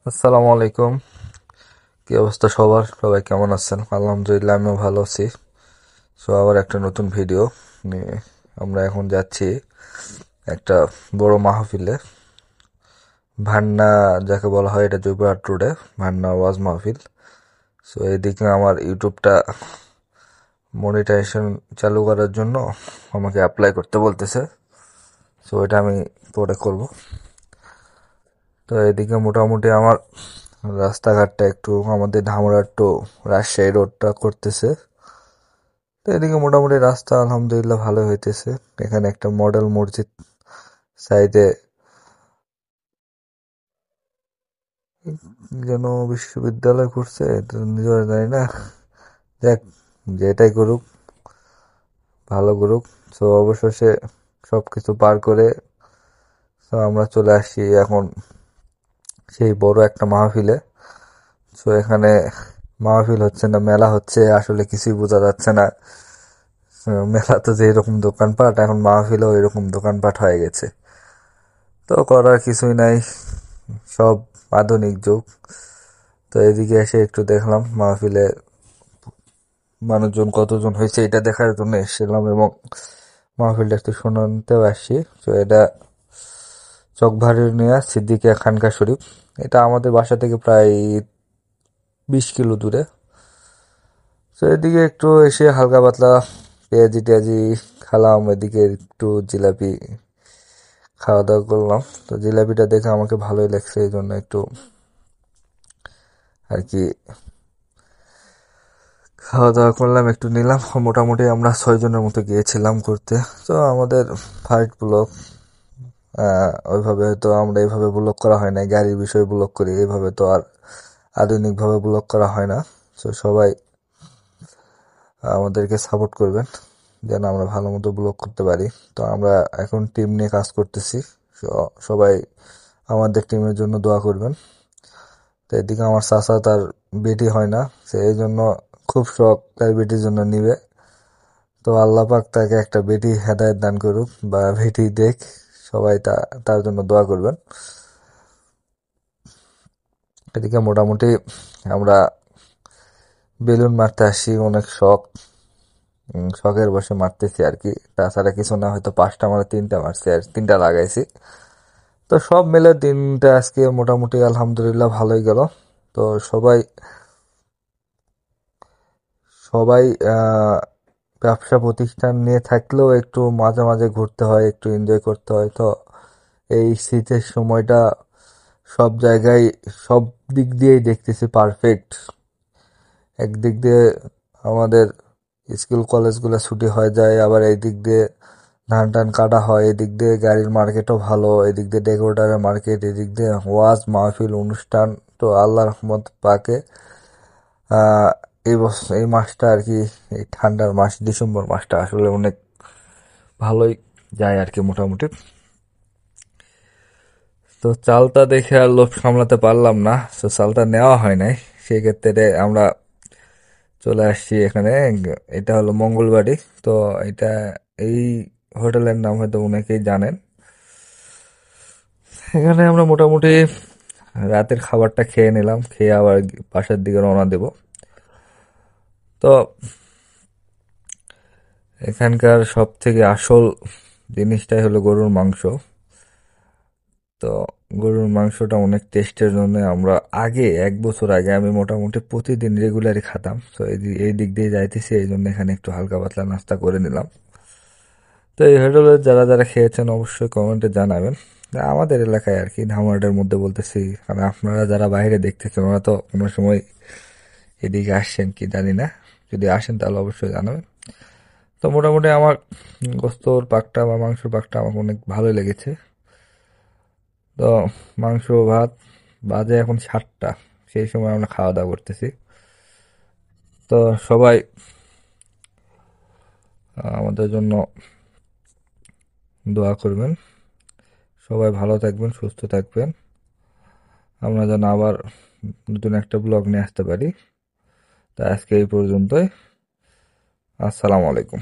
আসসালামু আলাইকুম। কি অবস্থা সবার? সবাই কেমন আছেন? আলহামদুলিল্লাহ, আমিও ভালো আছি। আবার একটা নতুন ভিডিও নিয়ে আমরা এখন যাচ্ছি একটা বড় মাহফিলে। ভান্না যাকে বলা হয়, এটা জয়পুরহাট রোডে ভান্না ওয়াজ মাহফিল। এইদিকে আমার ইউটিউবটা মনিটাইজেশন চালু করার জন্য আমাকে অ্যাপ্লাই করতে বলতেছে। এটা আমি পরে করব। এদিকে মোটামুটি আমার রাস্তাঘাটটা একটু আমাদের ধামরার টু রাজশাহী রোডটা করতেছে। এদিকে মোটামুটি রাস্তা আলহামদুলিল্লাহ ভালো হইতেছে। এখানে একটা মডেল মসজিদ সাইডে যেন বিশ্ববিদ্যালয় করছে, এটা নিজের জানি না। যাক, যেটাই করুক ভালো করুক। অবশেষে সবকিছু পার করে আমরা চলে আসছি এখন সেই বড় একটা মাহফিলে। এখানে মাহফিল হচ্ছে না মেলা হচ্ছে, আসলে কিছুই বোঝা যাচ্ছে না। মেলা তো যেরকম দোকানপাট, এখন মাহফিলও এরকম দোকানপাট হয়ে গেছে। করার কিছুই নাই, সব আধুনিক যুগ। এদিকে এসে একটু দেখলাম মাহফিলে মানুষজন কতজন হয়েছে, এটা দেখার জন্য এসেছিলাম এবং মাহফিলটা একটু শুনতেও আসছি। এটা চকভাড়িয়া সিদ্দিকিয়া খানকা শরীফ। এটা আমাদের বাসা থেকে প্রায় 20 কিলো দূরে। এদিকে একটু এসে হালকা পাতলা পেঁয়াজি টেয়াজি খেলাম, এদিকে একটু জিলাপি খাওয়া দাওয়া করলাম। জিলাপিটা দেখে আমাকে ভালোই লাগছে, এই জন্য একটু আর কি খাওয়া দাওয়া করলাম, একটু নিলাম। মোটামুটি আমরা 6 জনের মতো গিয়েছিলাম ঘুরতে। আমাদের ফার্স্ট ব্লগ ওইভাবে তো আমরা এইভাবে ব্লগ করা হয় না, গাড়ির বিষয়ে ব্লগ করি, এইভাবে তো আর আধুনিকভাবে ব্লগ করা হয় না। সবাই আমাদেরকে সাপোর্ট করবেন যেন আমরা ভালো মতো ব্লগ করতে পারি। আমরা এখন টিম নিয়ে কাজ করতেছি। সবাই আমাদের টিমের জন্য দোয়া করবেন। এদিকে আমার চাচা, তার বেটি হয় না, এই জন্য খুব শখ তার বেটির জন্য নিবে। আল্লাহ পাক তাকে একটা বেটি হেদায়েত দান করুক বা বেটি দেখ। সবাই তার জন্য দোয়া করবেন। এদিকে মোটামুটি আমরা বেলুন মারতে আসি, অনেক শখ, শখের বসে মারতেছি আর কি। তাছাড়া কিছু না, হয়তো 5টা মানে 3টা মারছি আর 3টা লাগাইছি। সব মিলে দিনটা আজকে মোটামুটি আলহামদুলিল্লাহ ভালোই গেল। সবাই সবাই ব্যবসা প্রতিষ্ঠান নিয়ে থাকলেও একটু মাঝে মাঝে ঘুরতে হয়, একটু এনজয় করতে হয়। এই শীতের সময়টা সব জায়গায় সব দিক দিয়েই দেখতেছি পারফেক্ট। একদিক দিয়ে আমাদের স্কুল কলেজগুলো ছুটি হয়ে যায়, আবার এই দিক দিয়ে ধান টান কাটা হয়, এদিক দিয়ে গাড়ির মার্কেটও ভালো, এদিক দিয়ে ডেকোরেটরের মার্কেট, এদিক দিয়ে ওয়াজ মাহফিল অনুষ্ঠান। আল্লাহর রহমত পাকে এই মাসটা আর কি, এই ঠান্ডার মাস ডিসেম্বর মাসটা আসলে অনেক ভালোই যায় আর কি মোটামুটি। চালটা দেখে আর লোভ সামলাতে পারলাম না, চালটা নেওয়া হয় নাই। সেক্ষেত্রে আমরা চলে আসছি এখানে। এটা হলো মঙ্গলবাড়ি। তো এটা এই হোটেলের নাম হয়তো অনেকেই জানেন। এখানে আমরা মোটামুটি রাতের খাবারটা খেয়ে নিলাম, খেয়ে আবার বাসার দিকে রওনা দেব। তো এখানকার সব থেকে আসল জিনিসটাই হলো গরুর মাংস। তো গরুর মাংসটা অনেক টেস্টের জন্য আমরা আগে 1 বছর আগে আমি মোটামুটি প্রতিদিন রেগুলারই খাতাম। এই দিক দিয়ে যাইতেছি, এই জন্য এখানে একটু হালকা পাতলা নাস্তা করে নিলাম। এই হোটেলে যারা যারা খেয়েছেন অবশ্যই কমেন্টে জানাবেন। আমাদের এলাকায় আর কি, ধামরাটার মধ্যে বলতেছি, কারণ আপনারা যারা বাইরে দেখতেছেন ওরা তো কোনো সময় এদিকে আসছেন কি জানি না, যদি আসেন তাহলে অবশ্যই জানাবেন। মোটামুটি আমার গোস্তর পাকটা বা মাংসর পাকটা আমার অনেক ভালোই লেগেছে। তো মাংস ভাত, বাজে এখন 7টা, সেই সময় আমরা খাওয়া দাওয়া করতেছি। সবাই আমাদের জন্য দোয়া করবেন, সবাই ভালো থাকবেন, সুস্থ থাকবেন, আমরা যেন আবার নতুন একটা ব্লগ নিয়ে আসতে পারি। আজকে এই পর্যন্তই। আসসালামু আলাইকুম।